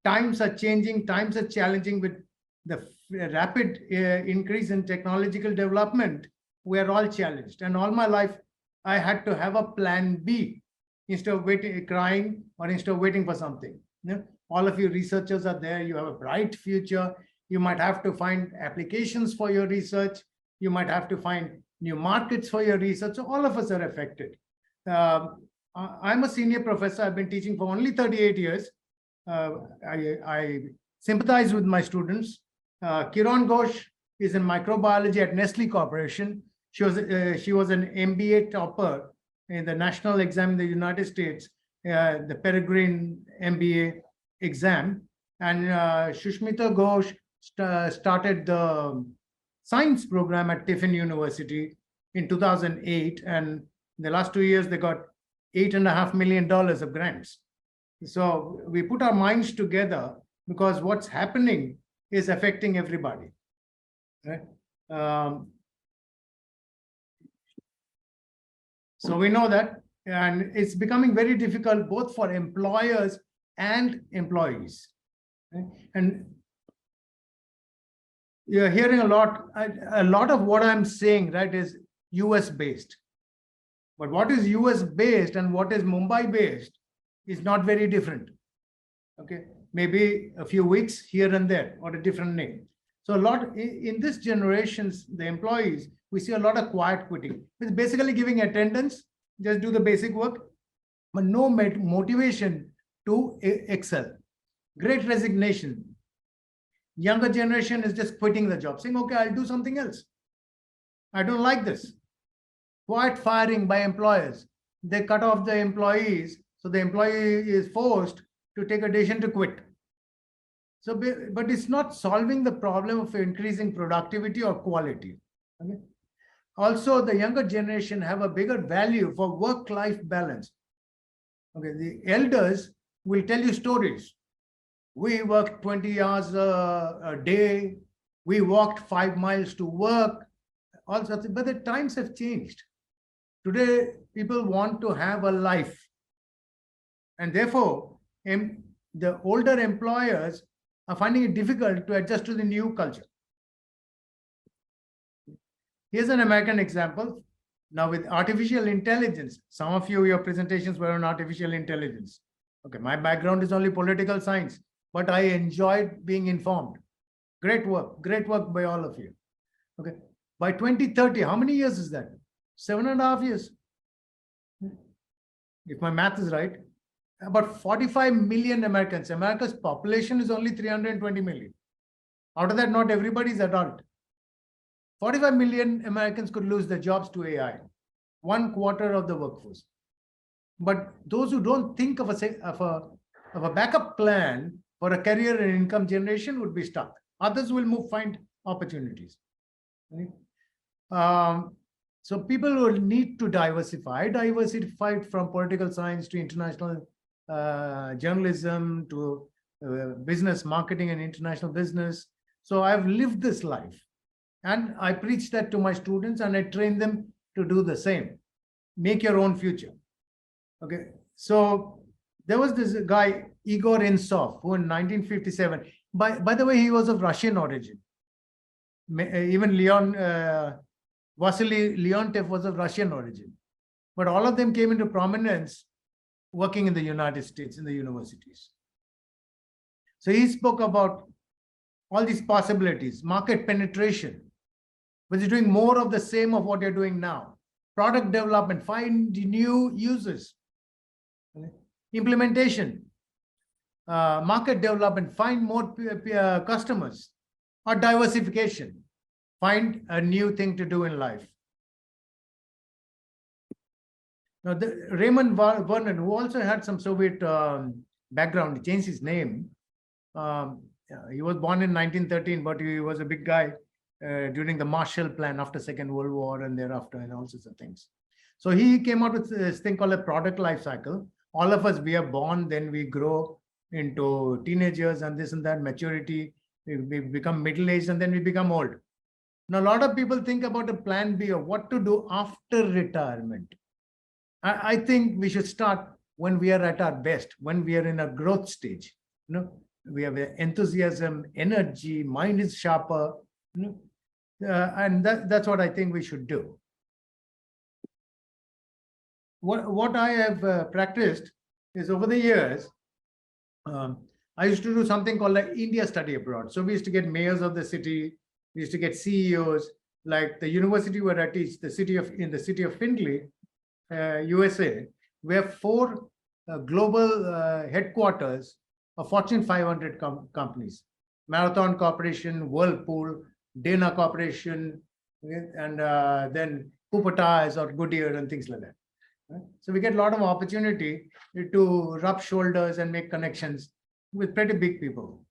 times are changing, times are challenging with the rapid increase in technological development. We are all challenged. And all my life, I had to have a plan B instead of waiting, crying, or instead of waiting for something. You know, all of you researchers are there. You have a bright future. You might have to find applications for your research. You might have to find new markets for your research. So all of us are affected. I'm a senior professor. I've been teaching for only 38 years. I sympathize with my students. Kiran Ghosh is in microbiology at Nestle Corporation. She was an MBA topper in the national exam in the United States, the Peregrine MBA exam. And Shushmita Ghosh started the science program at Tiffin University in 2008. And in the last 2 years, they got $8.5 million of grants. So we put our minds together because what's happening is affecting everybody. Right? So we know that, and it's becoming very difficult both for employers and employees. Right? And you're hearing a lot of what I'm saying, right, is US based. But what is US based and what is Mumbai based is not very different. Okay, maybe a few weeks here and there or a different name. So a lot in this generations, the employees, we see a lot of quiet quitting. It's basically giving attendance, just do the basic work, but no motivation to excel. Great resignation. Younger generation is just quitting the job, saying, okay, I'll do something else. I don't like this. Quiet firing by employers. They cut off the employees, so the employee is forced to take a decision to quit. So, but it's not solving the problem of increasing productivity or quality. Okay? Also, the younger generation have a bigger value for work-life balance. Okay, the elders will tell you stories. We worked 20 hours a day. We walked 5 miles to work. All sorts of, but the times have changed. Today, people want to have a life. And therefore, the older employers are finding it difficult to adjust to the new culture. Here's an American example. Now with artificial intelligence, some of you, your presentations were on artificial intelligence. Okay, my background is only political science, but I enjoyed being informed. Great work by all of you. Okay, by 2030, how many years is that? 7.5 years. If my math is right, about 45 million Americans. America's population is only 320 million. Out of that, not everybody is adult. 45 million Americans could lose their jobs to AI, 1/4 of the workforce. But those who don't think of a backup plan for a career and income generation would be stuck. Others will find opportunities. So people will need to diversify from political science to international journalism to business, marketing and international business. So I've lived this life and I preach that to my students and I train them to do the same. Make your own future. Okay. So there was this guy, Igor Insov, who in 1957, by the way, he was of Russian origin. Even Vasily Leontev was of Russian origin. But all of them came into prominence working in the United States in the universities. So he spoke about all these possibilities, market penetration, which is doing more of the same of what you're doing now. Product development, find new users. Implementation, market development, find more customers. Or diversification, find a new thing to do in life. Now, Raymond Vernon, who also had some Soviet background, he changed his name. He was born in 1913, but he was a big guy during the Marshall Plan after Second World War and thereafter and all sorts of things. So he came out with this thing called a product life cycle. All of us, we are born, then we grow into teenagers and this and that, maturity, we become middle-aged and then we become old. Now, a lot of people think about a plan B of what to do after retirement. I think we should start when we are at our best, when we are in a growth stage. You know, we have enthusiasm, energy, mind is sharper, and that's what I think we should do. What I have practiced is over the years, I used to do something called like India study abroad. So we used to get mayors of the city, we used to get CEOs, like the university where I teach, in the city of Findlay, USA, we have 4 global headquarters of Fortune 500 companies: Marathon Corporation, Whirlpool, Dana Corporation, and then Cooper Tires or Goodyear and things like that. So we get a lot of opportunity to rub shoulders and make connections with pretty big people.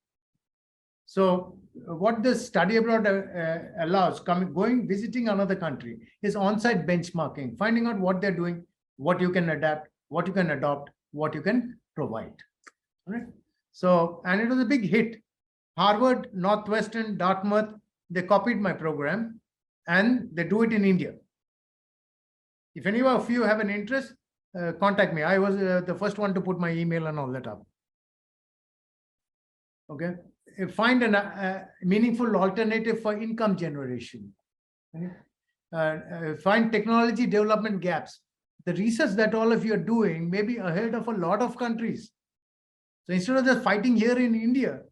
So what this study abroad allows, visiting another country, is on-site benchmarking, finding out what they're doing, what you can adapt, what you can adopt, what you can provide. All right. So, and it was a big hit. Harvard, Northwestern, Dartmouth, they copied my program and they do it in India. If any of you have an interest, contact me. I was the first one to put my email and all that up. Okay. Find a meaningful alternative for income generation. Find technology development gaps. The research that all of you are doing may be ahead of a lot of countries. So instead of just fighting here in India,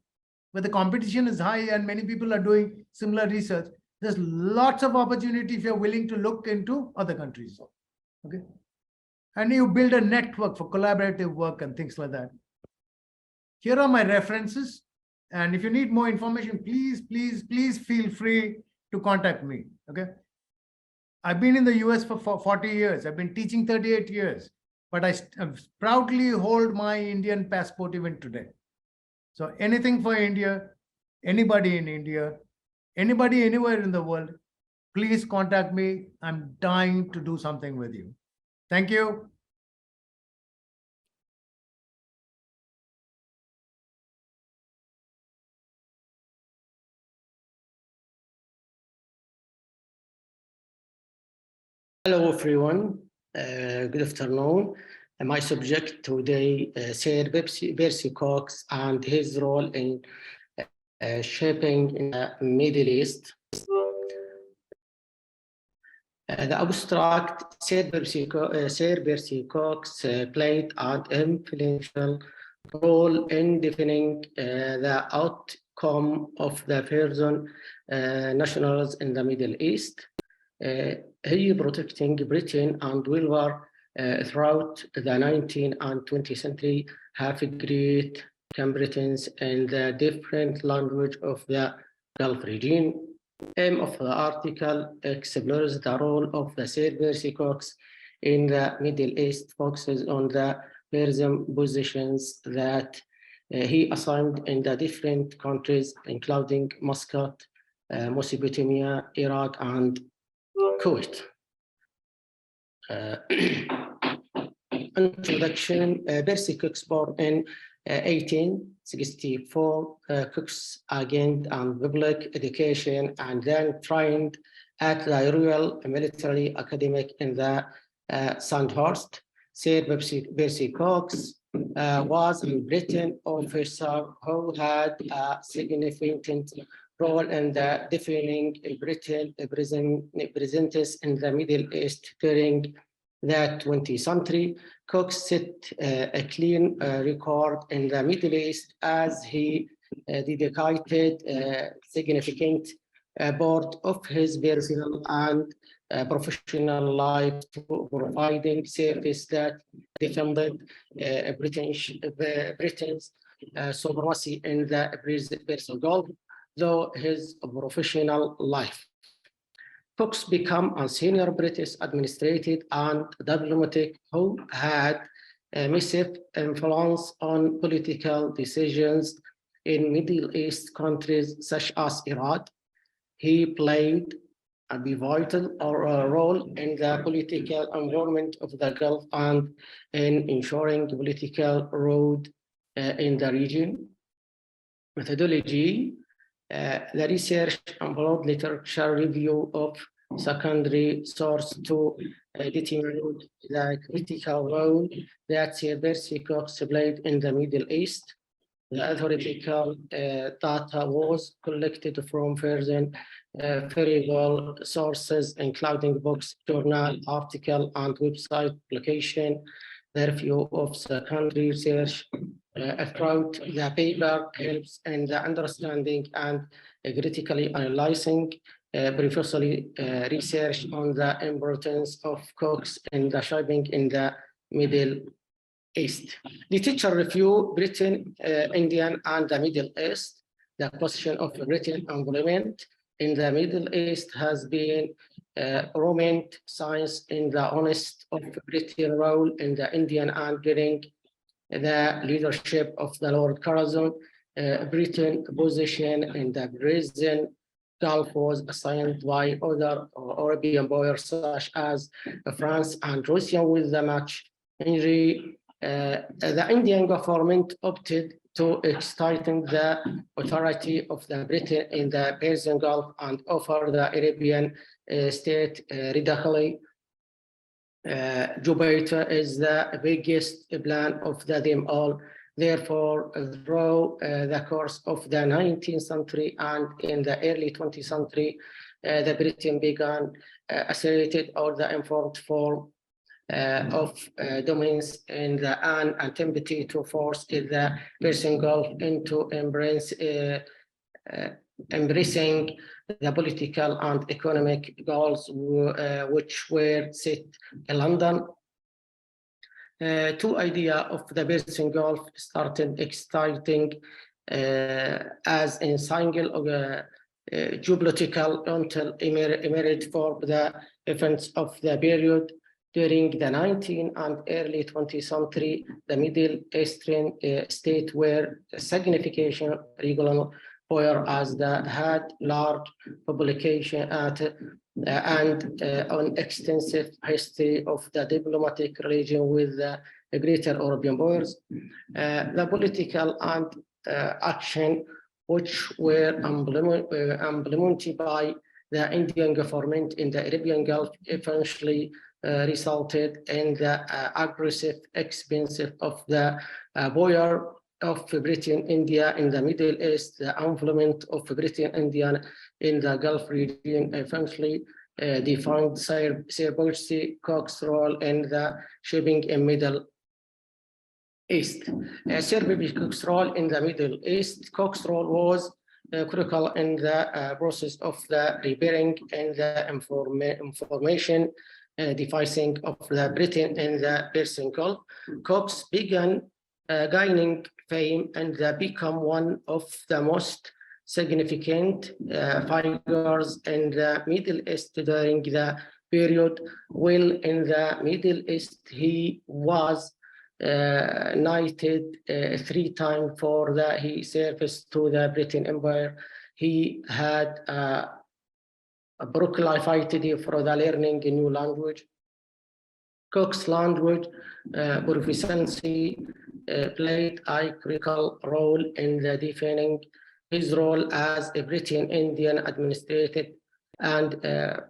where the competition is high and many people are doing similar research, there's lots of opportunity if you're willing to look into other countries. Okay. And you build a network for collaborative work and things like that. Here are my references. And if you need more information, please feel free to contact me. Okay. I've been in the US for 40 years. I've been teaching 38 years, but I proudly hold my Indian passport even today. So anything for India, anybody in India, anybody anywhere in the world, please contact me. I'm dying to do something with you. Thank you. Hello, everyone. Good afternoon. My subject today is Sir Percy Cox and his role in shaping in the Middle East. The abstract Sir Percy Cox played an influential role in defining the outcome of the Persian nationals in the Middle East. He protecting Britain and Wilbur throughout the 19th and 20th century have great competence in the different language of the Gulf region. Aim of the article explores the role of the Sir Percy Cox in the Middle East, focuses on the Persian positions that he assigned in the different countries, including Muscat, Mesopotamia, Iraq, and Kuwait. Introduction. Percy Cox, born in 1864, Cox gained and public education and then trained at the Royal Military Academy in the Sandhurst. Sir Percy Cox was a British officer who had a significant role in the defining Britain presence in the Middle East during the 20th century. Cox set a clean record in the Middle East as he dedicated a significant part of his personal and professional life to providing service that defended Britain's supremacy in the Persian Gulf. Though his professional life, Cox became a senior British administrator and diplomat who had a massive influence on political decisions in Middle East countries such as Iraq. He played a pivotal role in the political environment of the Gulf and in ensuring political road in the region. Methodology. The research and broad literature review of secondary source to determine the critical role that Sir Percy Cox played in the Middle East. The theoretical data was collected from variable sources, including books, journal, article, and website publication. The review of secondary research throughout the paper helps in the understanding and critically analyzing previously research on the importance of cooks in the shaping in the Middle East. Literature review Britain, Indian, and the Middle East. The question of Britain employment in the Middle East has been prominent since in the honest of Britain role in the Indian and during the leadership of the Lord Curzon. Britain position in the Persian Gulf was assigned by other European powers such as France and Russia with the much injury. The Indian government opted to extend the authority of the Britain in the Persian Gulf and offer the Arabian state radically. Jupiter is the biggest plan of them all. Therefore, through the course of the 19th century and in the early 20th century, the Britain began accelerated all the informed form of domains in the an attempt to force the Persian Gulf into embracing the political and economic goals which were set in London. Two ideas of the Persian Gulf started exciting as in single geopolitical until emerged for the events of the period. During the 19th and early 20th century, the Middle Eastern states were significant regional power as they had large population and an extensive history of the diplomatic relation with the greater European powers. The political and action which were implemented by the Indian government in the Arabian Gulf eventually resulted in the aggressive expansion of the power of Britain India in the Middle East. The involvement of Britain India in the Gulf region eventually defined Sir Percy Cox's role in the shaping in Middle East. Sir Percy Cox's role in the Middle East. Cox's role was critical in the process of the repairing and the information devising of the Britain in the Persian Gulf. Cox began gaining fame and become one of the most significant figures in the Middle East during the period. While in the Middle East, he was knighted 3 times for his service to the Britain Empire. He had proclaimed for the learning a new language. Cox's language proficiency played a critical role in the defining his role as a British Indian administrator and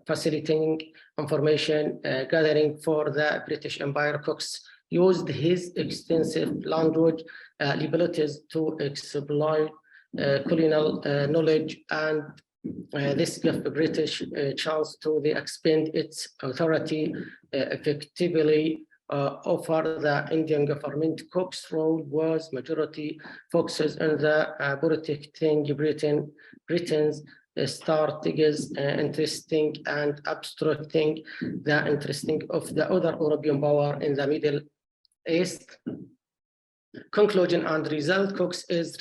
facilitating information gathering for the British Empire. Cox used his extensive language abilities to exploit colonial knowledge, and this gave the British a chance to expand its authority effectively over the Indian government. Cox's role was majority focuses on the protecting Britain's strategies, interesting and obstructing the interesting of the other European power in the Middle East. Conclusion and result. Cox is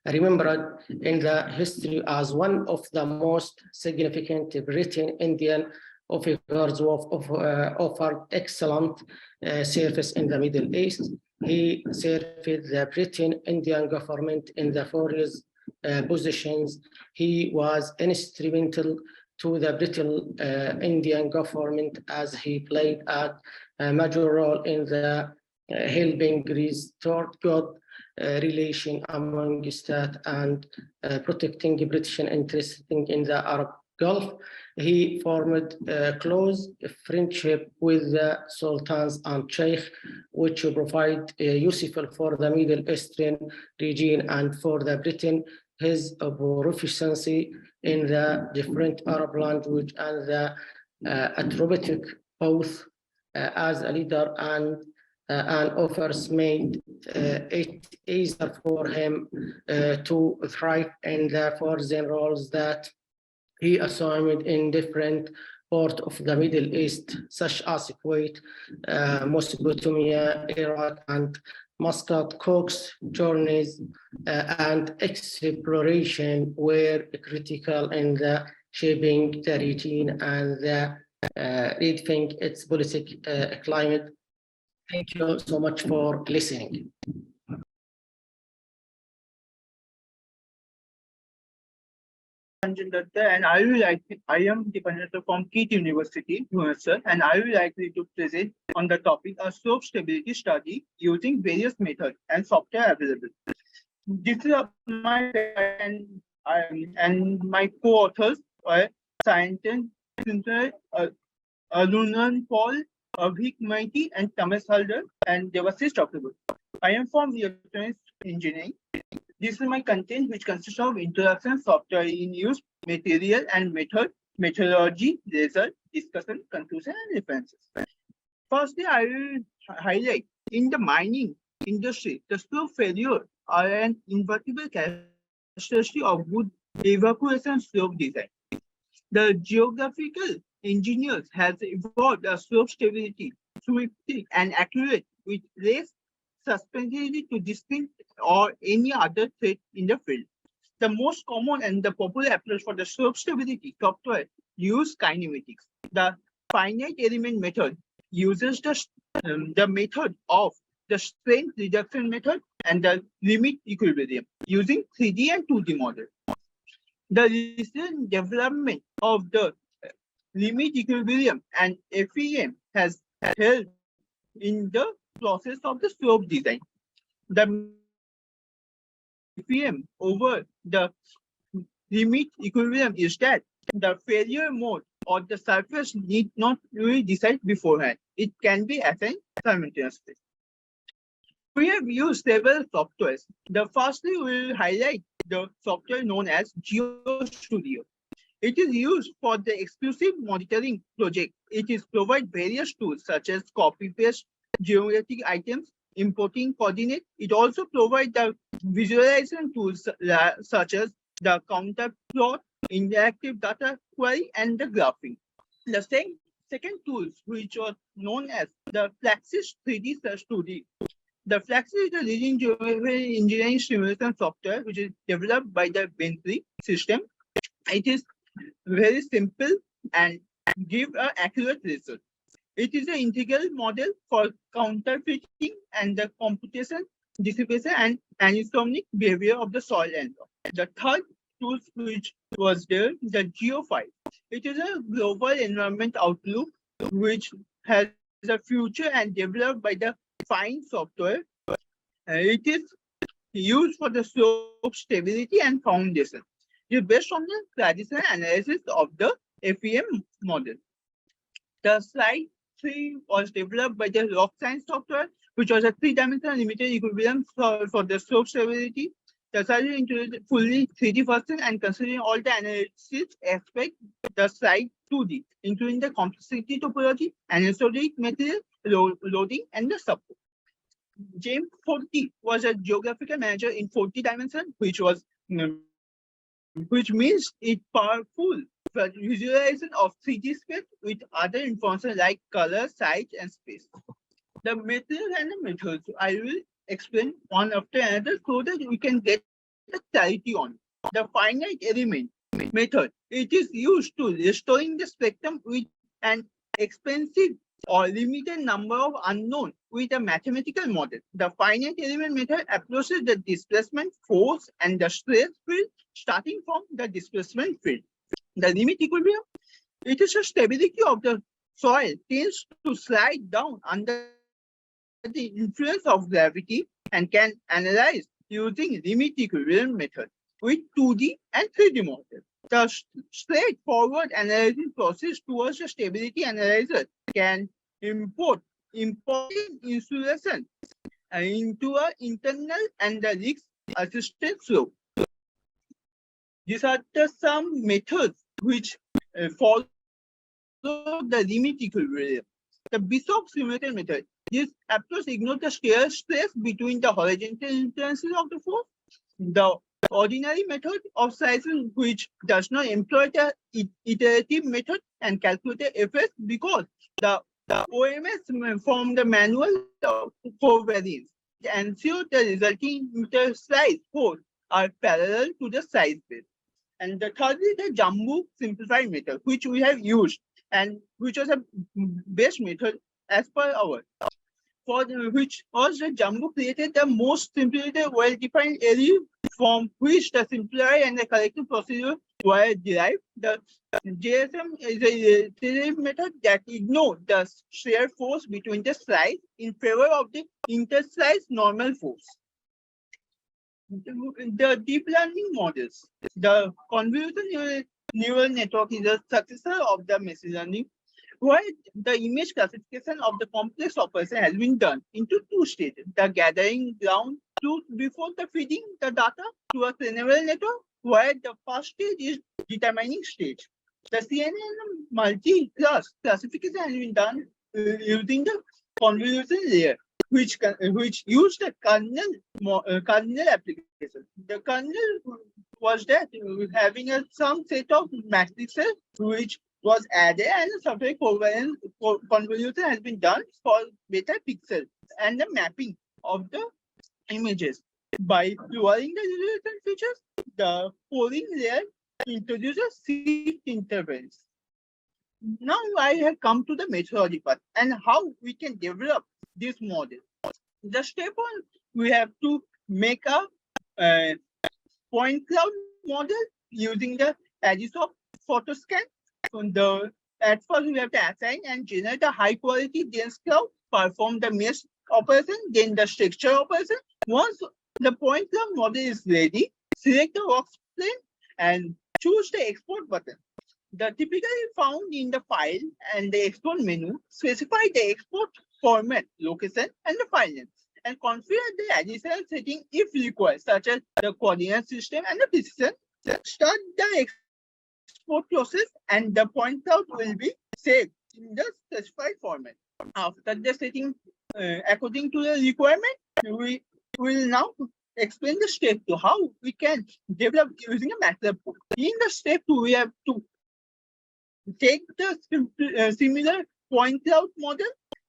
remembered in the history as one of the most significant British Indian officers who offered excellent service in the Middle East. He served the British Indian government in the various positions. He was instrumental to the British Indian government as he played a major role in the helping restore good relation among states and protecting British interests in the Arab Gulf. He formed a close friendship with the sultans and sheikh, which provide useful for the Middle Eastern region and for the Britain. His proficiency in the different Arab language and the attributed both as a leader and offers made it easier for him to thrive in the foreign roles that he assumed in different parts of the Middle East, such as Kuwait, Mesopotamia, Iraq, and Muscat. Cook's journeys and exploration were critical in the shaping the region and the redefining its political climate. Thank you so much for listening. And I am the conductor from KIT University, sir, and I will likely to present on the topic of slope stability study using various methods and software available. This is my and my co-authors are scientists Arunan Paul, Avik Maiti, and Thomas Halder, and Devasis Chakraborty. I am from electronics engineering. This is my content, which consists of introduction, software in use, material and method, methodology, result, discussion, conclusion, and references. Firstly, I will highlight in the mining industry, the slope failure are an invertible characteristic of good evacuation slope design. The geographical engineers has evolved a slope stability swiftly and accurate with less susceptibility to distinct or any other threat in the field. The most common and the popular approach for the slope stability software use kinematics. The finite element method uses the method of the strength reduction method and the limit equilibrium using 3D and 2D model. The recent development of the limit equilibrium and FEM has helped in the process of the slope design. The FEM over the limit equilibrium is that the failure mode or the surface need not really decide beforehand. It can be assigned simultaneously. We have used several softwares. The firstly, we will highlight the software known as GeoStudio. It is used for the exclusive monitoring project. It is provide various tools such as copy-paste, geometric items, importing coordinates. It also provides the visualization tools such as the counter plot, interactive data query, and the graphing. The second tools, which are known as the Flaxis 3D Search 2D. The Flaxis is a leading geometric engineering simulation software which is developed by the Bentley system. It is very simple and give an accurate result. It is an integral model for counterfeiting and the computation, dissipation, and anisotonic behavior of the soil and rock. The third tool which was there, the Geo5. It is a global environment outlook which has a future and developed by the Fine software. It is used for the slope stability and foundation. It is based on the traditional analysis of the FEM model. The slide 3 was developed by the rock science software, which was a 3-dimensional limited equilibrium for the slope stability. The slide included fully 3D version and considering all the analysis aspects, the slide 2D, including the complexity topology, anisotonic material, loading, and the support. James 40 was a geographical manager in 40 dimension, which means it powerful visualization of 3D space with other information like color, size, and space. The material and the methods I will explain one after another so that we can get the clarity on the finite element method. It is used to restoring the spectrum with an expensive or limited number of unknown with a mathematical model. The finite element method approaches the displacement force and the stress field starting from the displacement field. The limit equilibrium, it is a stability of the soil tends to slide down under the influence of gravity and can analyze using limit equilibrium method with 2D and 3D model. The straightforward analysis process towards the stability analyzer can import important insulation into an internal and the risk assisted flow. These are some methods which follow the limit equilibrium. The Bishop simulated method. This approach ignores the shear stress between the horizontal influences of the force. The ordinary method of sizing, which does not employ the iterative method and calculated effects, because the OMS from the manual for variance ensure the resulting meter size force are parallel to the size base. And the third is the Jumbo simplified method, which we have used and which was a best method as per our. For which was the Jumbo created the most simplified, well-defined area from which the simplified and the corrective procedure were derived. The GSM is a iterative method that ignores the shear force between the slides in favor of the interslice normal force. The deep learning models. The convolutional neural network is a successor of the machine learning, where the image classification of the complex operation has been done into two stages: the gathering ground truth before the feeding the data to a neural network, where the first stage is determining stage. The CNN multi-class classification has been done using the convolution layer, which used the kernel application. The kernel was that having some set of matrices which was added, and the software convolution has been done for beta pixels and the mapping of the images. By lowering the resolution features, the polling layer introduces shift interference. Now I have come to the methodology part and how we can develop this model. The step one, we have to make a point cloud model using the Iistem photo scan. At first, we have to assign and generate a high quality dense cloud, perform the mesh operation, then the structure operation. Once the point cloud model is ready, select the work plane and choose the export button. The typically found in the file and the export menu, specify the export format, location, and the file name, and configure the additional setting if required, such as the coordinate system and the precision. Start the export process, and the point cloud will be saved in the specified format. After the setting according to the requirement, we will now explain the step to how we can develop using a MATLAB code. In the step 2, we have to take the similar point cloud model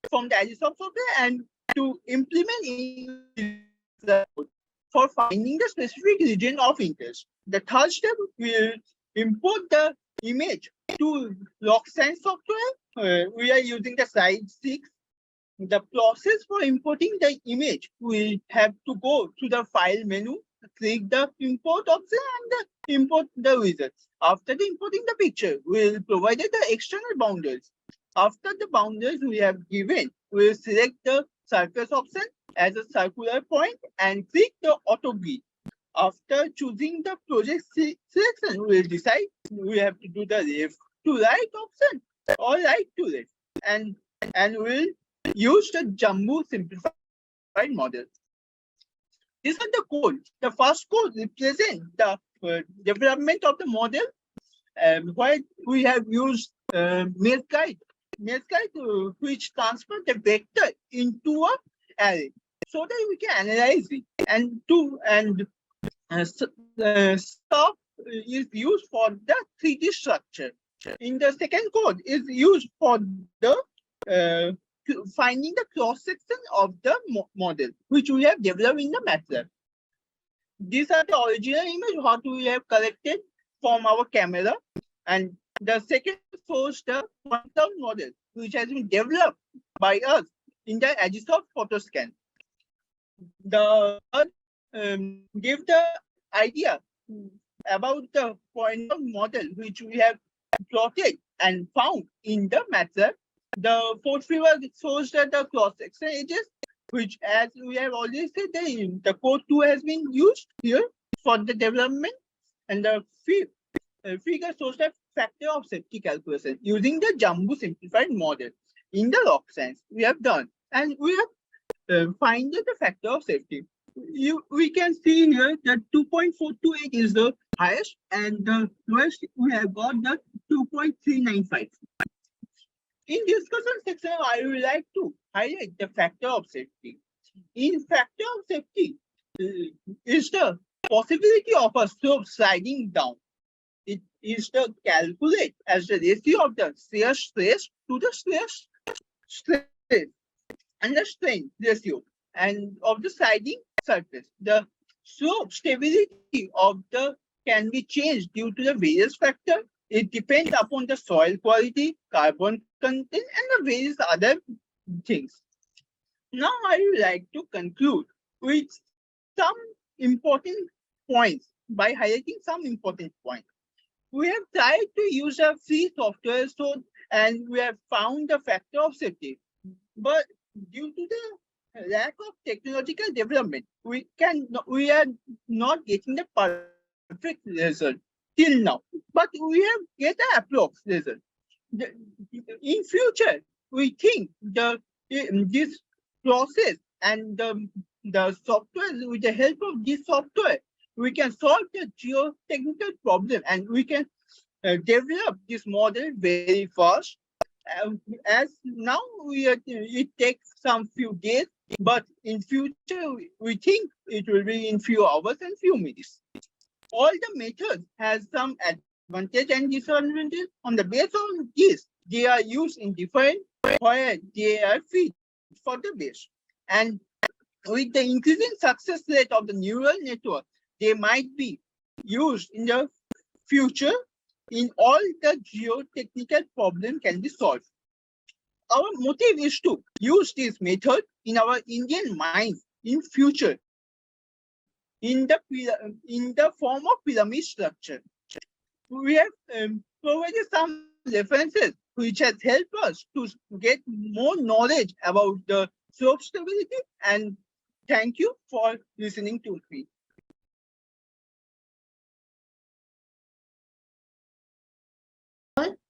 from the Iistem software and to implement in the code for finding the specific region of interest. The third step will import the image to LogScience software. We are using the slide 6. The process for importing the image, we have to go to the file menu, click the import option and import the results. After the importing the picture, we will provide the external boundaries. After the boundaries we have given, we will select the surface option as a circular point and click the auto grid. After choosing the project selection, we will decide we have to do the left to right option or right to left, and we'll use the Jumbo simplified model. These are the code. The first code represents the development of the model, where we have used maze guide, which transfer the vector into a array so that we can analyze it, stuff is used for the 3D structure. In the second code is used for the finding the cross section of the model, which we have developed in the MATLAB. These are the original image what we have collected from our camera, and the second shows the point cloud model, which has been developed by us in the Iistem photo scan. The give the idea about the point cloud model which we have plotted and found in the MATLAB. The fourth figure shows that the cross-section edges, which, as we have already said, the code 2 has been used here for the development. And the fifth figure shows the factor of safety calculation using the jumbo simplified model. In the log science, we have done, and we have find the factor of safety. We can see here that 2.428 is the highest, and the lowest we have got the 2.395. In discussion section, I would like to highlight the factor of safety. In factor of safety is the possibility of a slope sliding down. It is the calculate as the ratio of the shear stress to the shear stress and the strain ratio and of the sliding surface. The slope stability of the can be changed due to the various factors. It depends upon the soil quality, carbon content, and the various other things. Now I would like to conclude with some important points by highlighting some important points. We have tried to use a free software and we have found the factor of safety. But due to the lack of technological development, we are not getting the perfect result till now. But we have get an approx result. In future, we think this process and the software, with the help of this software, we can solve the geotechnical problem and we can develop this model very fast. As now it takes some few days, but in future we think it will be in few hours and few minutes. All the methods has some advantage and disadvantage. On the basis of this, they are used in different where they are fit for the base. And with the increasing success rate of the neural network, they might be used in the future in all the geotechnical problem can be solved. Our motive is to use this method in our Indian mines in future in the form of pyramid structure. We have provided some references which has helped us to get more knowledge about the slope stability, and thank you for listening to me.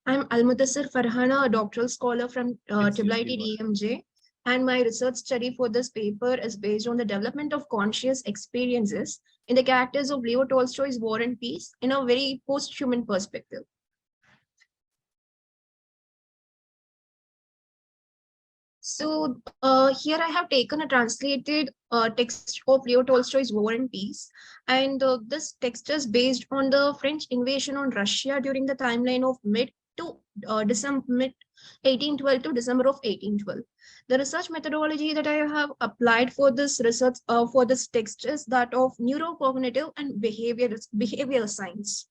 I'm Almudassir Farhana, a doctoral scholar from IIER DMJ, and my research study for this paper is based on the development of conscious experiences in the characters of Leo Tolstoy's War and Peace in a very post-human perspective. So here I have taken a translated text of Leo Tolstoy's War and Peace, and this text is based on the French invasion on Russia during the timeline of mid 1812 to December of 1812. The research methodology that I have applied for this research for this text is that of neurocognitive and behavioral science,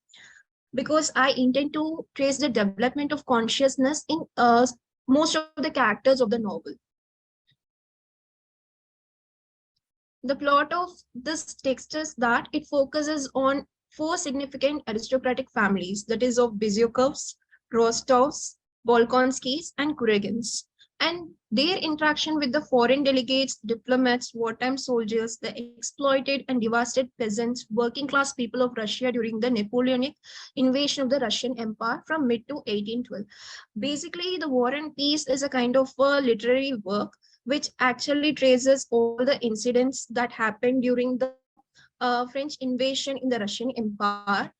because I intend to trace the development of consciousness in most of the characters of the novel. The plot of this text is that it focuses on 4 significant aristocratic families, that is of Bezyukovs, Rostovs, Bolkonskis, and Kuragins, and their interaction with the foreign delegates, diplomats, wartime soldiers, the exploited and devastated peasants, working class people of Russia during the Napoleonic invasion of the Russian Empire from mid to 1812. Basically, the War and Peace is a kind of a literary work which actually traces all the incidents that happened during the French invasion in the Russian Empire.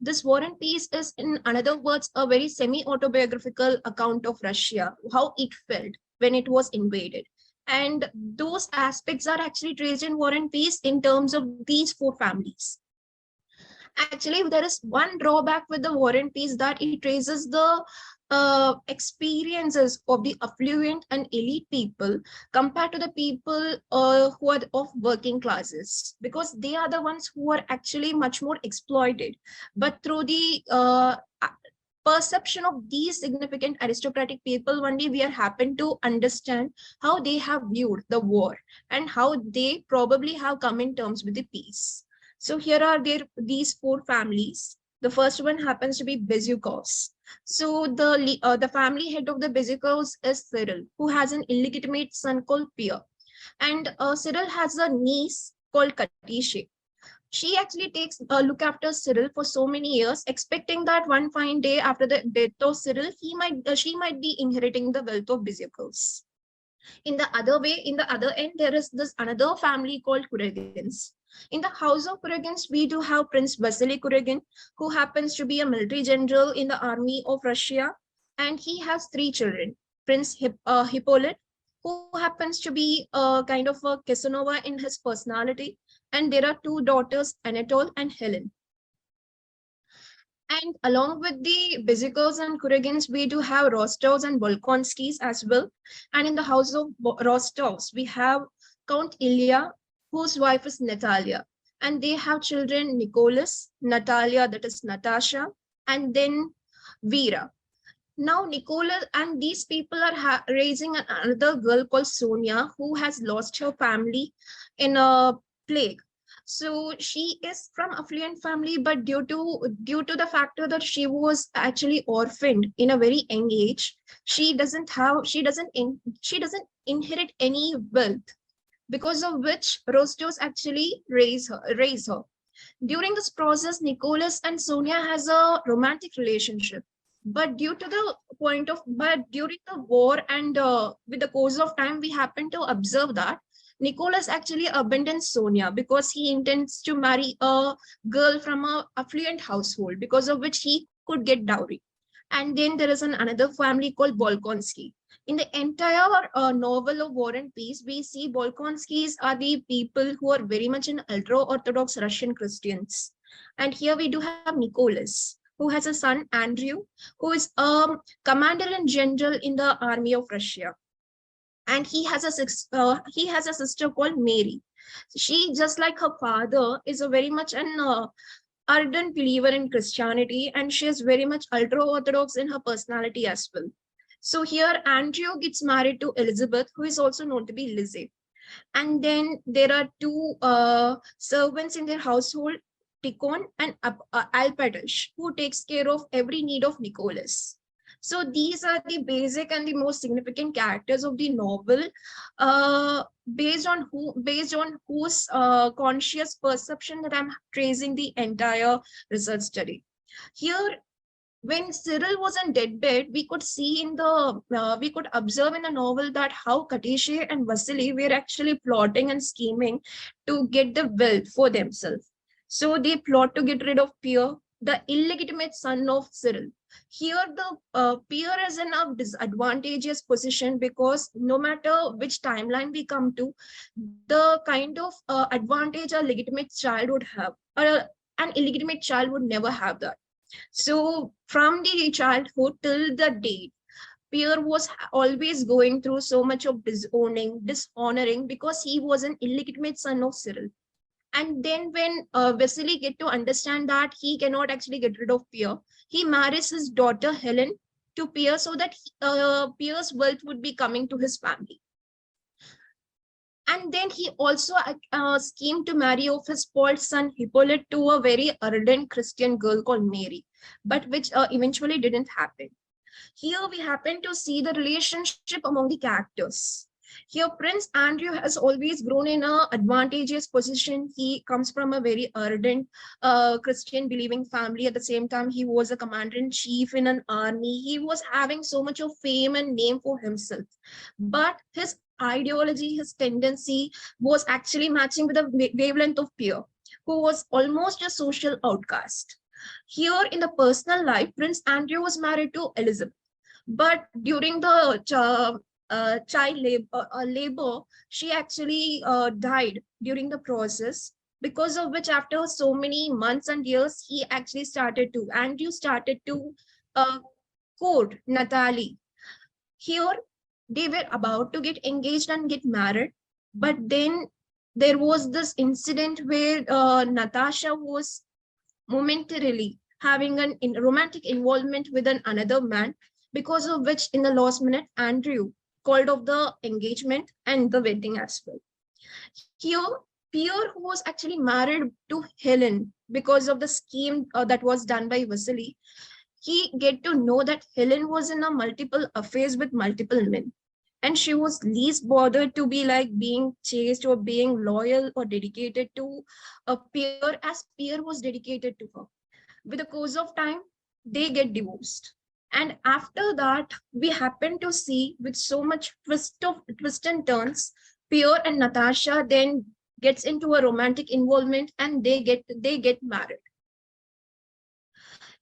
This War and Peace is, in other words, a very semi-autobiographical account of Russia, how it felt when it was invaded. And those aspects are actually traced in War and Peace in terms of these 4 families. Actually, there is one drawback with the War and Peace, that it traces the experiences of the affluent and elite people compared to the people who are of working classes, because they are the ones who are actually much more exploited. But through the perception of these significant aristocratic people, only we are happen to understand how they have viewed the war and how they probably have come in terms with the peace. So here are these 4 families. The first one happens to be Bezyukovs. So the family head of the Bezyukovs is Cyril, who has an illegitimate son called Pierre. And Cyril has a niece called Katisha. She actually takes a look after Cyril for so many years, expecting that one fine day after the death of Cyril, she might be inheriting the wealth of Byzocles. In the other end, there is this another family called Kuragins. In the house of Kuragins, we do have Prince Vasily Kuragin, who happens to be a military general in the army of Russia, and he has 3 children. Prince Hippolyte, who happens to be kind of a Casanova in his personality, and there are 2 daughters, Anatole and Helen. And along with the Byzocles and Kuragins, we do have Rostovs and Volkonskis as well. And in the house of Rostovs, we have Count Ilya, whose wife is Natalia. And they have children, Nicholas, Natalia, that is Natasha, and then Vera. Now, Nicholas and these people are raising another girl called Sonia, who has lost her family in a plague. So she is from affluent family, but due to the factor that she was actually orphaned in a very young age, she doesn't inherit any wealth, because of which Rostos actually raise her. During this process, Nicholas and Sonia has a romantic relationship. But during the war and with the course of time, we happen to observe that Nicholas actually abandons Sonia because he intends to marry a girl from an affluent household, because of which he could get dowry. And then there is another family called Bolkonsky. In the entire novel of War and Peace, we see Bolkonskis are the people who are very much in ultra-Orthodox Russian Christians. And here we do have Nicholas, who has a son, Andrew, who is a commander-in-general in the army of Russia. And he has a sister called Mary. She, just like her father, is a very much an ardent believer in Christianity, and she is very much ultra-Orthodox in her personality as well. So here Andrew gets married to Elizabeth, who is also known to be Lizzie. And then there are 2 servants in their household, Tikhon and Alpatish, who takes care of every need of Nicholas. So these are the basic and the most significant characters of the novel, based on whose conscious perception that I'm tracing the entire research study. Here, when Cyril was on deathbed, we could observe in the novel that how Katishe and Vasily were actually plotting and scheming to get the wealth for themselves. So they plot to get rid of Pierre, the illegitimate son of Cyril. Here, the Pierre is in a disadvantageous position, because no matter which timeline we come to, the kind of advantage a legitimate child would have, an illegitimate child would never have that. So from the childhood till the date, Pierre was always going through so much of dishonoring, because he was an illegitimate son of Cyril. And then when Vasily get to understand that he cannot actually get rid of Pierre, he marries his daughter Helen to Pierre, so that Pierre's wealth would be coming to his family. And then he also schemed to marry off his spoiled son Hippolyte to a very ardent Christian girl called Mary, but which eventually didn't happen. Here we happen to see the relationship among the characters. Here, Prince Andrew has always grown in an advantageous position. He comes from a very ardent Christian believing family. At the same time, he was a commander-in-chief in an army. He was having so much of fame and name for himself. But his ideology, his tendency was actually matching with the wavelength of Pierre, who was almost a social outcast. Here in the personal life, Prince Andrew was married to Elizabeth. But during the child labor, she actually died during the process, because of which after so many months and years, Andrew started to court Natalie. Here, they were about to get engaged and get married, but then there was this incident where Natasha was momentarily having a romantic involvement with another man, because of which in the last minute, Andrew called off the engagement and the wedding as well. Here, Pierre, who was actually married to Helen because of the scheme that was done by Vasily, he get to know that Helen was in a multiple affairs with multiple men. and she was least bothered to be like being chased or being loyal or dedicated to a peer as peer was dedicated to her. With the course of time, they get divorced. And after that, we happen to see with so much twist and turns, Pierre and Natasha then gets into a romantic involvement and they get married.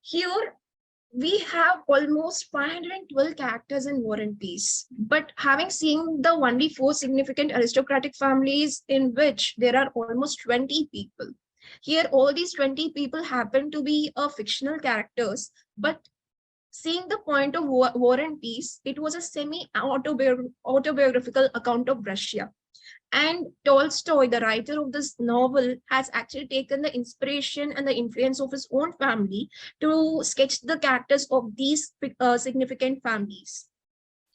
Here we have almost 512 characters in War and Peace, but having seen the only 4 significant aristocratic families in which there are almost 20 people. Here, all these 20 people happen to be fictional characters, but seeing the point of War and Peace, it was a semi-autobiographical account of Russia. And Tolstoy, the writer of this novel, has actually taken the inspiration and the influence of his own family to sketch the characters of these significant families.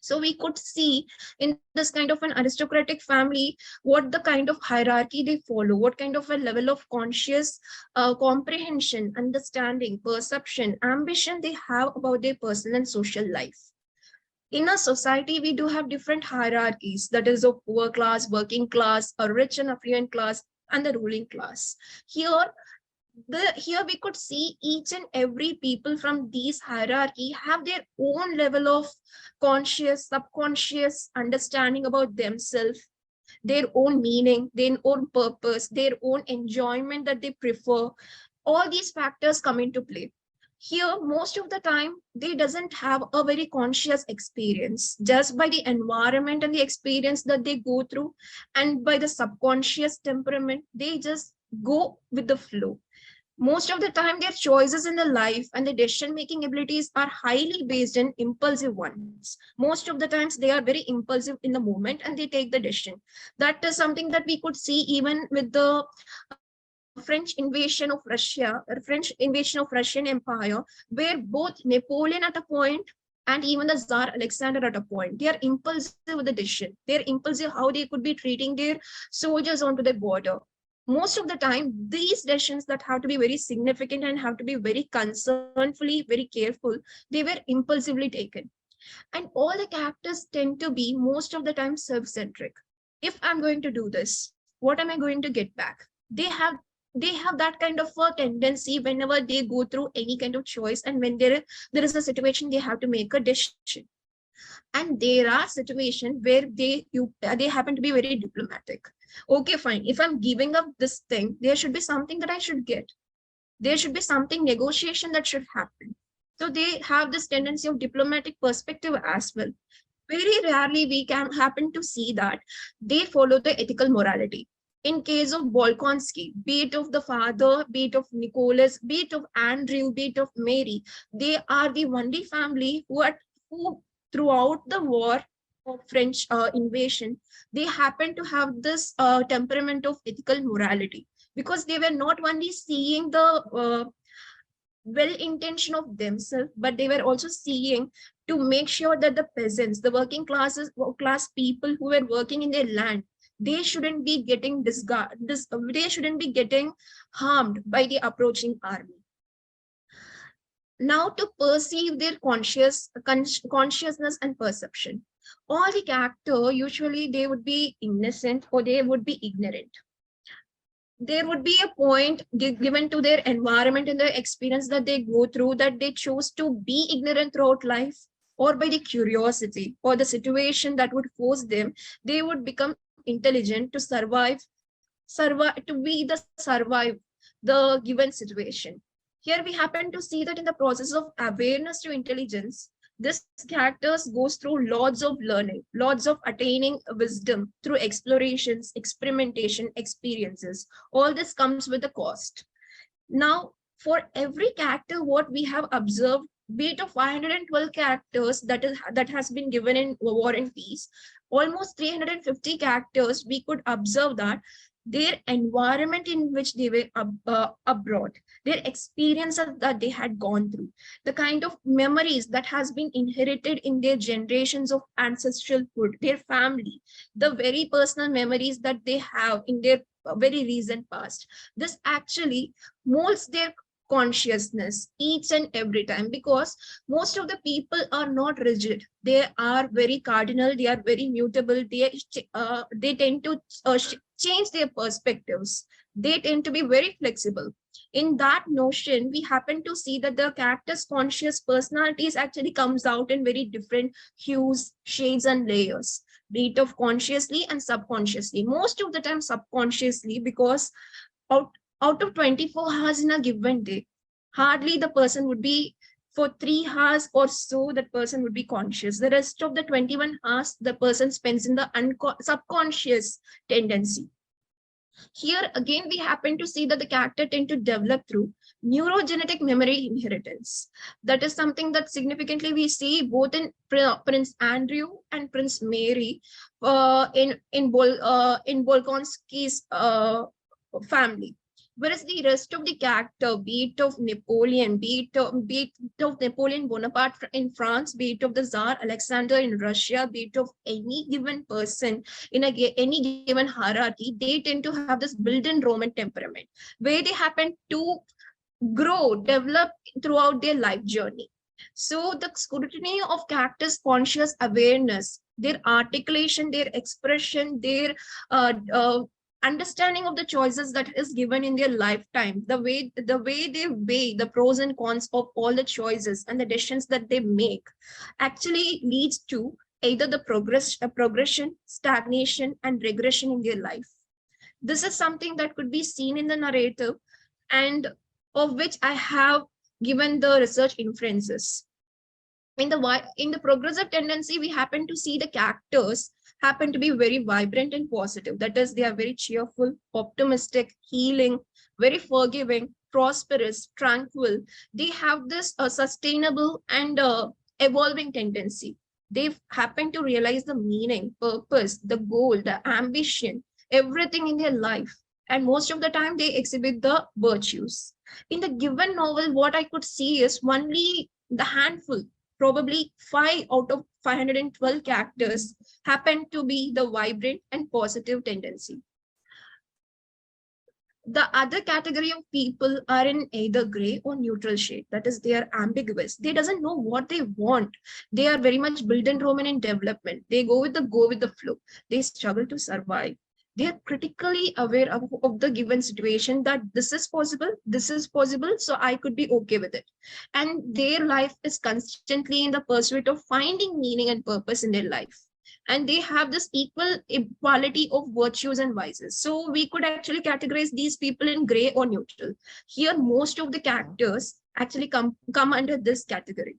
So we could see in this kind of an aristocratic family, what the kind of hierarchy they follow, what kind of a level of conscious comprehension, understanding, perception, ambition they have about their personal and social life. In a society, we do have different hierarchies, that is of poor class, working class, a rich and affluent class, and the ruling class. Here we could see each and every people from these hierarchy have their own level of conscious, subconscious understanding about themselves, their own meaning, their own purpose, their own enjoyment that they prefer. All these factors come into play. Here, most of the time, they doesn't have a very conscious experience. Just by the environment and the experience that they go through, and by the subconscious temperament, they just go with the flow. Most of the time, their choices in the life and the decision-making abilities are highly based in impulsive ones. Most of the times, they are very impulsive in the moment and they take the decision. That is something that we could see even with the French invasion of Russia, French invasion of Russian Empire, where both Napoleon at a point and even the Tsar Alexander at a point, they are impulsive with the decision. They are impulsive how they could be treating their soldiers onto the border. Most of the time, these decisions that have to be very significant and have to be very concernfully, very careful, they were impulsively taken. And all the characters tend to be most of the time self-centric. If I'm going to do this, what am I going to get back? They have that kind of a tendency whenever they go through any kind of choice, and when there is a situation, they have to make a decision. And there are situations where they happen to be very diplomatic. Okay, fine. If I'm giving up this thing, there should be something that I should get. There should be something negotiation that should happen. So they have this tendency of diplomatic perspective as well. Very rarely we can happen to see that they follow the ethical morality. In case of Bolkonsky, be it of the father, be it of Nicholas, be it of Andrew, be it of Mary, they are the only family who throughout the war of French invasion, they happen to have this temperament of ethical morality, because they were not only seeing the well-intention of themselves, but they were also seeing to make sure that the peasants, the working class people who were working in their land, they shouldn't be getting they shouldn't be getting harmed by the approaching army. Now, to perceive their consciousness and perception, all the character usually they would be innocent or they would be ignorant. There would be a point given to their environment and their experience that they go through, that they chose to be ignorant throughout life, or by the curiosity or the situation that would force them, they would become intelligent to survive the given situation. Here we happen to see that in the process of awareness to intelligence, this characters goes through lots of learning, lots of attaining wisdom through explorations, experimentation, experiences. All this comes with a cost. Now, for every character, what we have observed, be it of 512 characters that has been given in War and Peace, almost 350 characters, we could observe that their environment in which they were abroad, their experiences that they had gone through, the kind of memories that has been inherited in their generations of ancestralhood, their family, the very personal memories that they have in their very recent past. This actually molds their consciousness each and every time, because most of the people are not rigid. They are very cardinal. They are very mutable. They tend to change their perspectives. They tend to be very flexible. In that notion, we happen to see that the character's conscious personalities actually comes out in very different hues, shades, and layers, be it of consciously and subconsciously. Most of the time subconsciously, because out, out of 24 hours in a given day, hardly the person would be, for 3 hours or so, that person would be conscious. The rest of the 21 hours, the person spends in the subconscious tendency. Here again, we happen to see that the character tend to develop through neurogenetic memory inheritance. That is something that significantly we see both in Prince Andrew and Prince Mary in Bolkonski's family. Whereas the rest of the character, be it of Napoleon, be it of Napoleon Bonaparte in France, be it of the Tsar Alexander in Russia, be it of any given person in any given hierarchy, they tend to have this built-in Roman temperament, where they happen to grow, develop throughout their life journey. So the scrutiny of characters' conscious awareness, their articulation, their expression, their understanding of the choices that is given in their lifetime, the way they weigh the pros and cons of all the choices and the decisions that they make, actually leads to either the progression, stagnation, and regression in their life. This is something that could be seen in the narrative, and of which I have given the research inferences. In the progressive tendency, we happen to see the characters happen to be very vibrant and positive. That is, they are very cheerful, optimistic, healing, very forgiving, prosperous, tranquil. They have this sustainable and evolving tendency. They happen to realize the meaning, purpose, the goal, the ambition, everything in their life. And most of the time, they exhibit the virtues. In the given novel, what I could see is only the handful, probably 5 out of 512 characters happen to be the vibrant and positive tendency. The other category of people are in either gray or neutral shade. That is, they are ambiguous. They doesn't know what they want. They are very much built in Roman in development. They go with the flow. They struggle to survive. They are critically aware of the given situation, that this is possible, so I could be okay with it. And their life is constantly in the pursuit of finding meaning and purpose in their life. And they have this equality of virtues and vices. So we could actually categorize these people in gray or neutral. Here, most of the characters actually come under this category.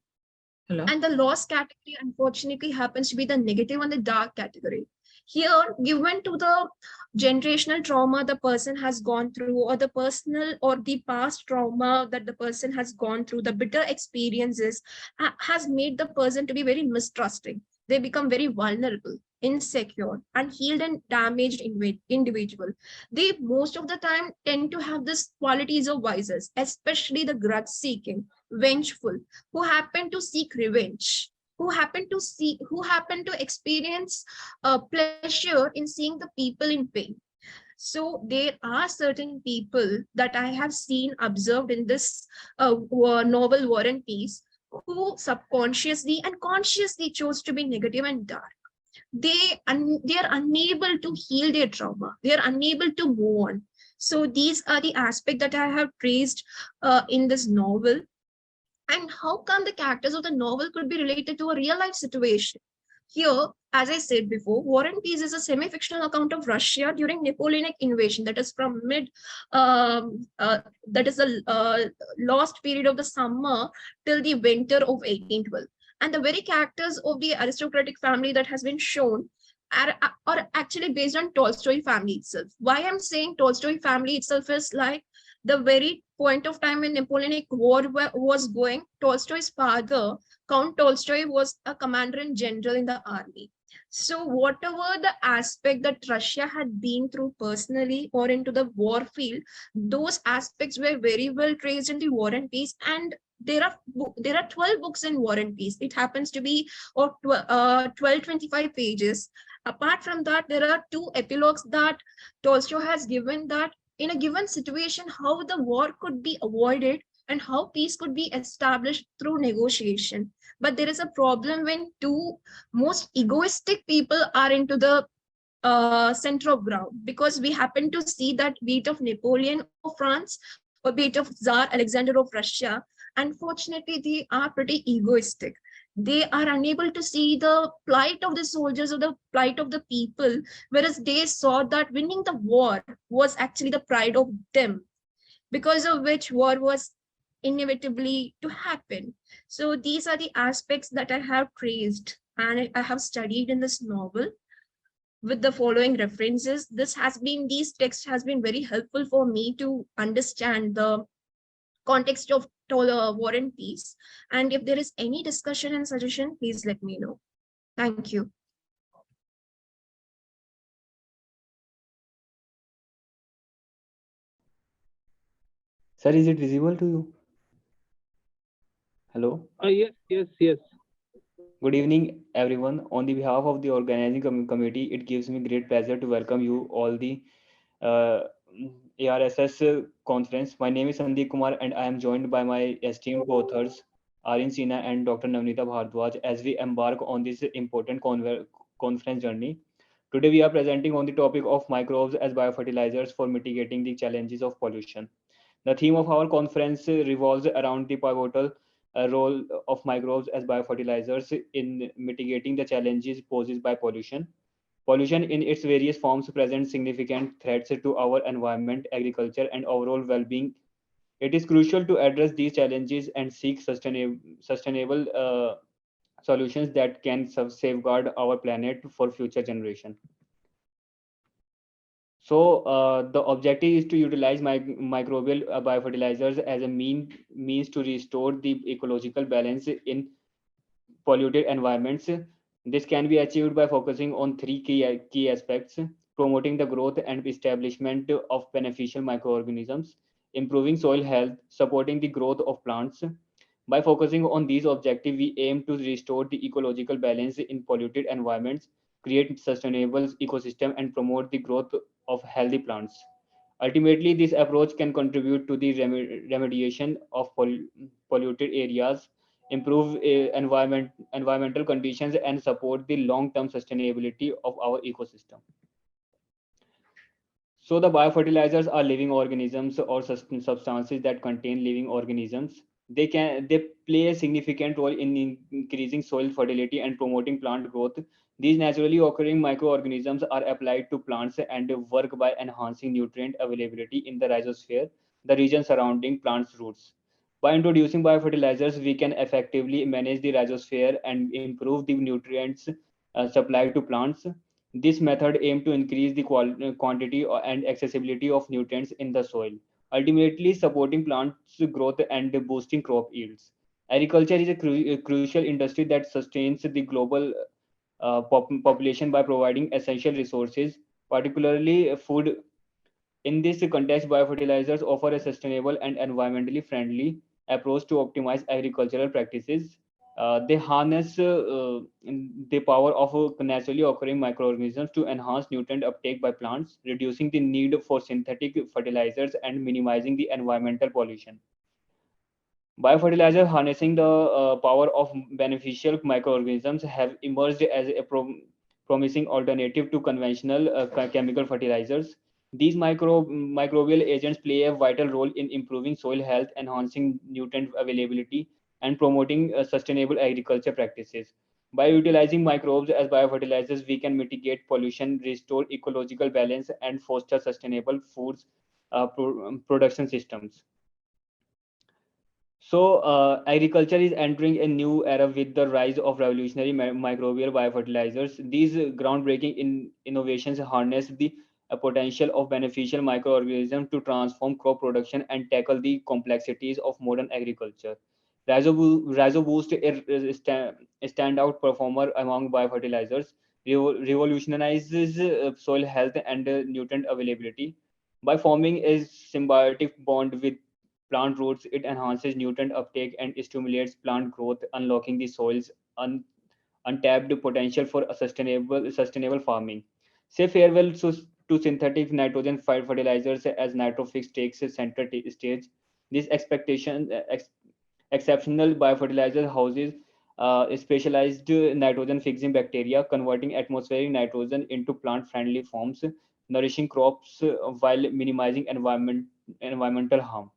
Hello. And the lost category, unfortunately, happens to be the negative and the dark category. Here, given to the generational trauma the person has gone through, or the personal or the past trauma that the person has gone through, the bitter experiences has made the person to be very mistrusting. They become very vulnerable, insecure, unhealed, and damaged individual. They most of the time tend to have these qualities of vices, especially the grudge-seeking, vengeful, who happen to seek revenge, who happen to experience pleasure in seeing the people in pain. So there are certain people that I have seen, observed in this novel War and Peace, who subconsciously and consciously chose to be negative and dark. They are unable to heal their trauma. They are unable to move on. So these are the aspects that I have traced in this novel. And how come the characters of the novel could be related to a real life situation? Here, as I said before, War and Peace is a semi-fictional account of Russia during Napoleonic invasion. That is from the last period of the summer till the winter of 1812. And the very characters of the aristocratic family that has been shown are actually based on Tolstoy family itself. Why I'm saying Tolstoy family itself is like the very point of time when Napoleonic War was going, Tolstoy's father, Count Tolstoy, was a commander-in-general in the army. So whatever the aspect that Russia had been through personally or into the war field, those aspects were very well traced in the War and Peace. And there are 12 books in War and Peace. It happens to be 1225 pages. Apart from that, there are 2 epilogues that Tolstoy has given, that in a given situation, how the war could be avoided and how peace could be established through negotiation. But there is a problem when two most egoistic people are into the center of ground, because we happen to see that be it of Napoleon of France or be it of Tsar Alexander of Russia, unfortunately, they are pretty egoistic. They are unable to see the plight of the soldiers or the plight of the people, whereas they saw that winning the war was actually the pride of them, because of which war was inevitably to happen. So these are the aspects that I have traced and I have studied in this novel with the following references. These texts has been very helpful for me to understand the context of war and peace. And if there is any discussion and suggestion, please let me know. Thank you. Sir, is it visible to you? Hello. Yes, yes, yes. Good evening, everyone. On the behalf of the organizing committee, it gives me great pleasure to welcome you all the uh, ARSS conference. My name is Sandeep Kumar, and I am joined by my esteemed co-authors, Arin Sina and Dr. Navnita Bhardwaj, as we embark on this important conference journey. Today, we are presenting on the topic of microbes as biofertilizers for mitigating the challenges of pollution. The theme of our conference revolves around the pivotal role of microbes as biofertilizers in mitigating the challenges posed by pollution. Pollution in its various forms presents significant threats to our environment, agriculture, and overall well-being. It is crucial to address these challenges and seek sustainable solutions that can safeguard our planet for future generations. So the objective is to utilize microbial biofertilizers as a means to restore the ecological balance in polluted environments. This can be achieved by focusing on three key aspects: promoting the growth and establishment of beneficial microorganisms, improving soil health, supporting the growth of plants. By focusing on these objectives, we aim to restore the ecological balance in polluted environments, create sustainable ecosystem, and promote the growth of healthy plants. Ultimately, this approach can contribute to the remediation of polluted areas, improve environmental conditions, and support the long-term sustainability of our ecosystem. So the biofertilizers are living organisms or substances that contain living organisms. They play a significant role in increasing soil fertility and promoting plant growth. These naturally occurring microorganisms are applied to plants and work by enhancing nutrient availability in the rhizosphere, the region surrounding plants' roots. By introducing biofertilizers, we can effectively manage the rhizosphere and improve the nutrients supplied to plants. This method aims to increase the quantity and accessibility of nutrients in the soil, ultimately supporting plants' growth and boosting crop yields. Agriculture is a crucial industry that sustains the global population by providing essential resources, particularly food. In this context, biofertilizers offer a sustainable and environmentally friendly approach to optimize agricultural practices. They harness the power of naturally occurring microorganisms to enhance nutrient uptake by plants, reducing the need for synthetic fertilizers and minimizing the environmental pollution. Biofertilizer harnessing the power of beneficial microorganisms have emerged as a promising alternative to conventional chemical fertilizers. These microbial agents play a vital role in improving soil health, enhancing nutrient availability, and promoting sustainable agriculture practices. By utilizing microbes as biofertilizers, we can mitigate pollution, restore ecological balance, and foster sustainable foods production systems. So, agriculture is entering a new era with the rise of revolutionary microbial biofertilizers. These groundbreaking innovations harness the potential of beneficial microorganisms to transform crop production and tackle the complexities of modern agriculture. Rhizoboost is a standout performer among biofertilizers, revolutionizes soil health and nutrient availability. By forming a symbiotic bond with plant roots, it enhances nutrient uptake and stimulates plant growth, unlocking the soil's untapped potential for a sustainable farming. Say farewell to synthetic nitrogen fertilizers as nitrofix takes a center stage. This exceptional biofertilizer houses specialized nitrogen fixing bacteria, converting atmospheric nitrogen into plant friendly forms, nourishing crops while minimizing environmental harm.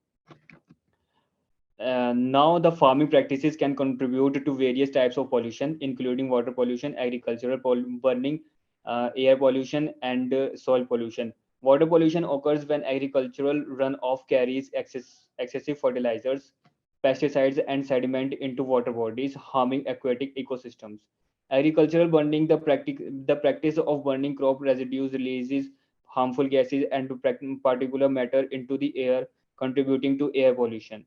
Now the farming practices can contribute to various types of pollution, including water pollution, agricultural burning, air pollution, and soil pollution. Water pollution occurs when agricultural runoff carries excessive fertilizers, pesticides, and sediment into water bodies, harming aquatic ecosystems. Agricultural burning, the practice of burning crop residues, releases harmful gases and particulate matter into the air, contributing to air pollution.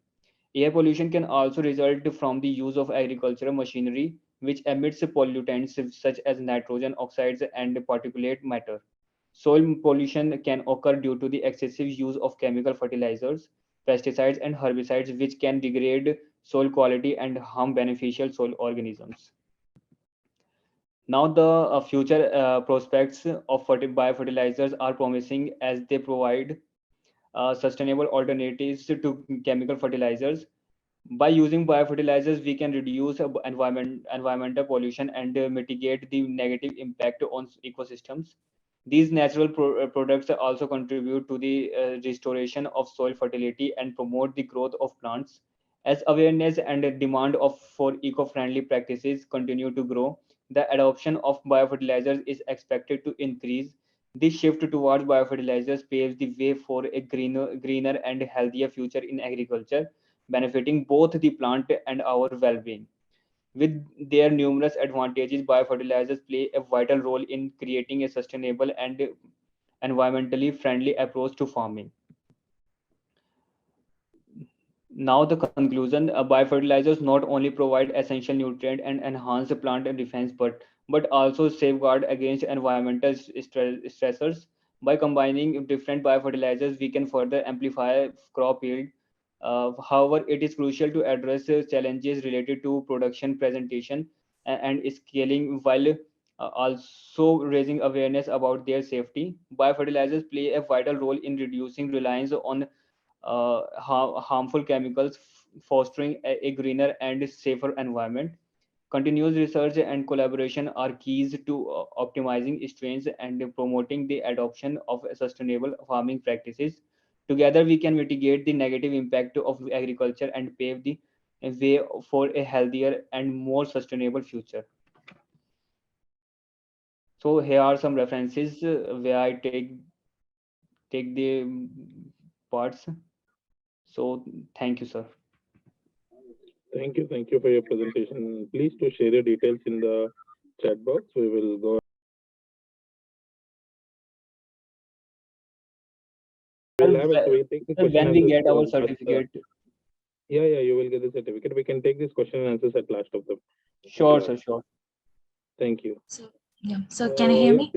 Air pollution can also result from the use of agricultural machinery, which emits pollutants such as nitrogen oxides and particulate matter. Soil pollution can occur due to the excessive use of chemical fertilizers, pesticides, and herbicides, which can degrade soil quality and harm beneficial soil organisms. Now, the future prospects of biofertilizers are promising as they provide sustainable alternatives to chemical fertilizers. By using biofertilizers, we can reduce environmental pollution and mitigate the negative impact on ecosystems. These natural products also contribute to the restoration of soil fertility and promote the growth of plants. As awareness and demand for eco-friendly practices continue to grow, the adoption of biofertilizers is expected to increase. This shift towards biofertilizers paves the way for a greener and healthier future in agriculture, benefiting both the plant and our well-being. With their numerous advantages, biofertilizers play a vital role in creating a sustainable and environmentally friendly approach to farming. Now, the conclusion: biofertilizers not only provide essential nutrient and enhance the plant defense, but also safeguard against environmental stressors. By combining different biofertilizers, we can further amplify crop yield. However, it is crucial to address challenges related to production, presentation, and scaling, while also raising awareness about their safety. Biofertilizers play a vital role in reducing reliance on harmful chemicals, fostering a greener and safer environment. Continuous research and collaboration are keys to optimizing strains and promoting the adoption of sustainable farming practices. Together, we can mitigate the negative impact of agriculture and pave the way for a healthier and more sustainable future. So here are some references where I take the parts. So thank you, sir. Thank you for your presentation. Please to share your details in the chat box. We will go. We'll have it. We'll take the question When we answers get our last, certificate. Yeah, you will get the certificate. We can take this question and answers at last of them. Sure, sir, sure. Thank you. So, yeah. So can you hear me?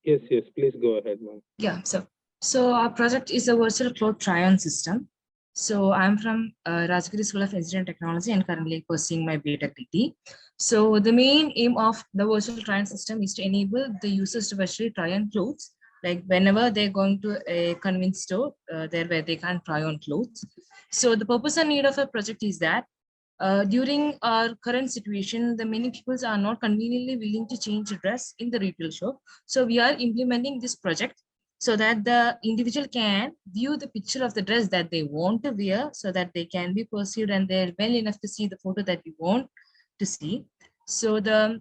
Yes, please go ahead, ma'am. Yeah. So our project is a virtual cloud try-on system. So I'm from Rajagiri School of Engineering Technology and currently pursuing my BTech degree. So the main aim of the virtual try-on system is to enable the users to virtually try on clothes, like whenever they're going to a convenience store, there where they can try on clothes. So the purpose and need of a project is that during our current situation, the many people are not conveniently willing to change a dress in the retail shop. So we are implementing this project so that the individual can view the picture of the dress that they want to wear, so that they can be perceived and they're well enough to see the photo that we want to see. So the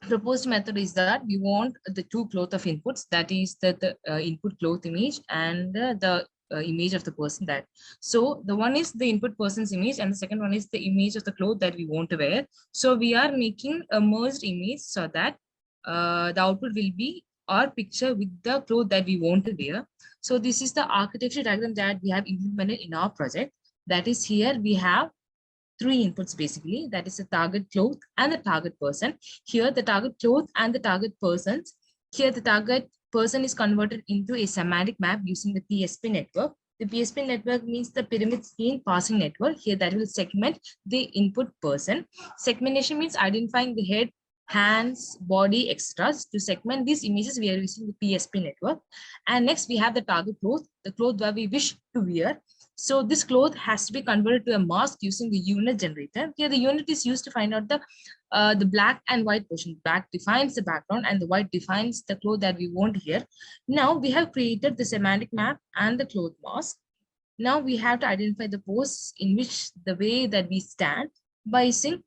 proposed method is that we want the two cloth of inputs, that is the input cloth image and the image of the person. That so the one is the input person's image and the second one is the image of the cloth that we want to wear. So we are making a merged image so that the output will be our picture with the cloth that we want to wear. So this is the architecture diagram that we have implemented in our project. That is, here we have three inputs basically, that is the target cloth and the target person. Here the target cloth and the target persons. Here the target person is converted into a semantic map using the PSP network. The PSP network means the pyramid scheme passing network. Here that will segment the input person. Segmentation means identifying the head, hands, body, extras. To segment these images, we are using the PSP network. And next we have the target cloth, the cloth where we wish to wear. So this cloth has to be converted to a mask using the unit generator. Here the unit is used to find out the black and white portion. Black defines the background and the white defines the cloth that we want here. Now we have created the semantic map and the cloth mask. Now we have to identify the pose in which the way that we stand by using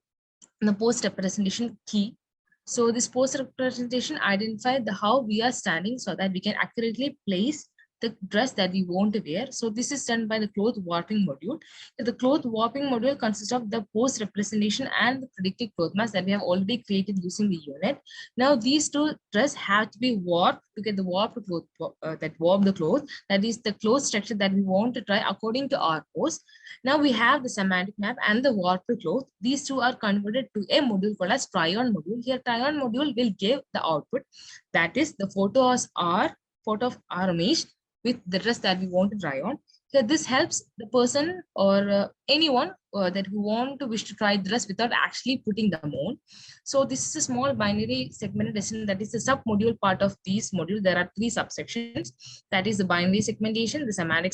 the pose representation key. So this pose representation identifies the how we are standing so that we can accurately place the dress that we want to wear. So this is done by the cloth warping module. The cloth warping module consists of the pose representation and the predicted cloth mask that we have already created using the unit. Now these two dresses have to be warped to get the warped cloth that warp the cloth. That is the cloth structure that we want to try according to our pose. Now we have the semantic map and the warped cloth. These two are converted to a module called as try-on module. Here try-on module will give the output. That is the photo of our image with the dress that we want to try on. So this helps the person or anyone that who want to wish to try the dress without actually putting them on. So this is a small binary segmented decision that is the sub module part of this module. There are 3 subsections. That is the binary segmentation, the semantic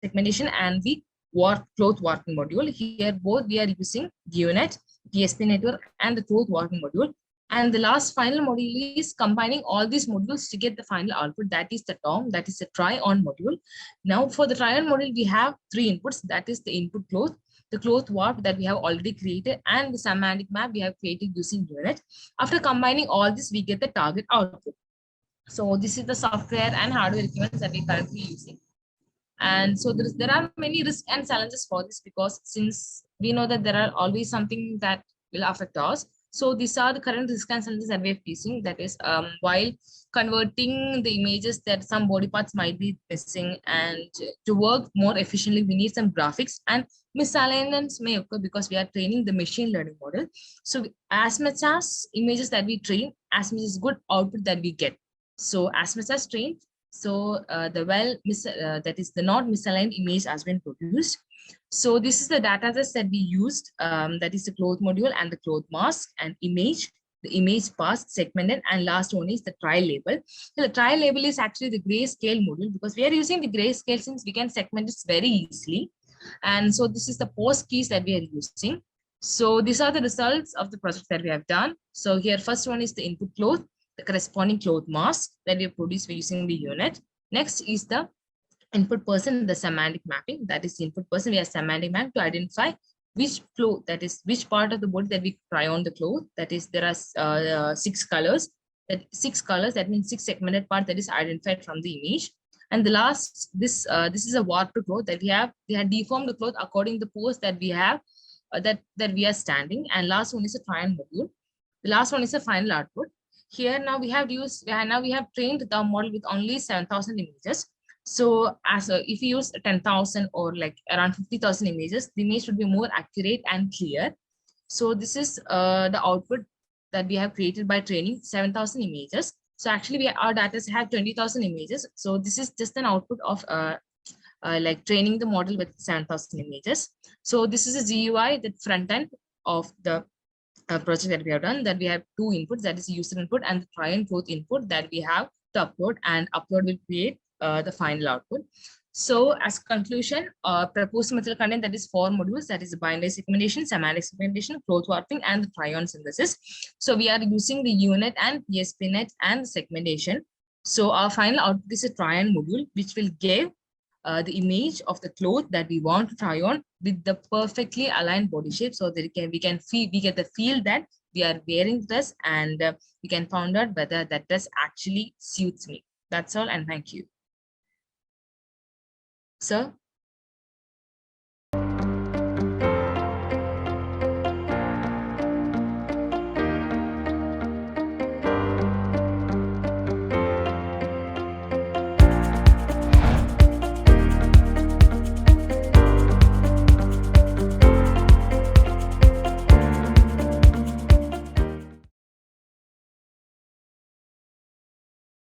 segmentation, and the cloth warping module. Here both we are using unit, PSP network, and the cloth warping module. And the last final module is combining all these modules to get the final output. That is the TOM, that is the try-on module. Now for the try-on module, we have 3 inputs. That is the input cloth, the cloth warp that we have already created, and the semantic map we have created using unit. After combining all this, we get the target output. So this is the software and hardware equipment that we are currently using. And so there are many risks and challenges for this, because since we know that there are always something that will affect us. So these are the current risks and challenges that we're facing. That is, while converting the images, that some body parts might be missing, and to work more efficiently, we need some graphics, and misalignments may occur because we are training the machine learning model. So as much as images that we train, as much as good output that we get. So as much as trained, so that is the not misaligned image has been produced. So this is the data that we used, that is the cloth module and the cloth mask and image, the image pass segmented, and last one is the try label. So the try label is actually the grayscale module, because we are using the grayscale since we can segment this very easily. And so this is the post keys that we are using. So these are the results of the project that we have done. So here first one is the input cloth, the corresponding cloth mask that we have produced by using the unit. Next is the input person, the semantic mapping. That is the input person. We have semantic map to identify which cloth, that is which part of the body that we try on the cloth. That is, there are 6 colors. That means 6 segmented part that is identified from the image. And the last, this is a warped cloth that we have deformed the cloth according to the pose that we have, that we are standing. And last one is a try-on module. The last one is the final output. Here now we have trained the model with only 7,000 images. So if you use 10,000 or like around 50,000 images, the image should be more accurate and clear. So this is the output that we have created by training 7,000 images. So actually our data have 20,000 images. So this is just an output of like training the model with 7,000 images. So this is a GUI, the front end of the project that we have done, that we have 2 inputs, that is user input and the try and cloth input that we have to upload, and upload will create the final output. So as conclusion, proposed material content, that is 4 modules, that is binary segmentation, semantic segmentation, cloth warping, and the try-on synthesis. So we are using the unit and PSPNet and the segmentation. So our final output is a try-on module, which will give the image of the cloth that we want to try on with the perfectly aligned body shape, so that we get the feel that we are wearing dress, and we can find out whether that dress actually suits me. That's all, and thank you. Sir?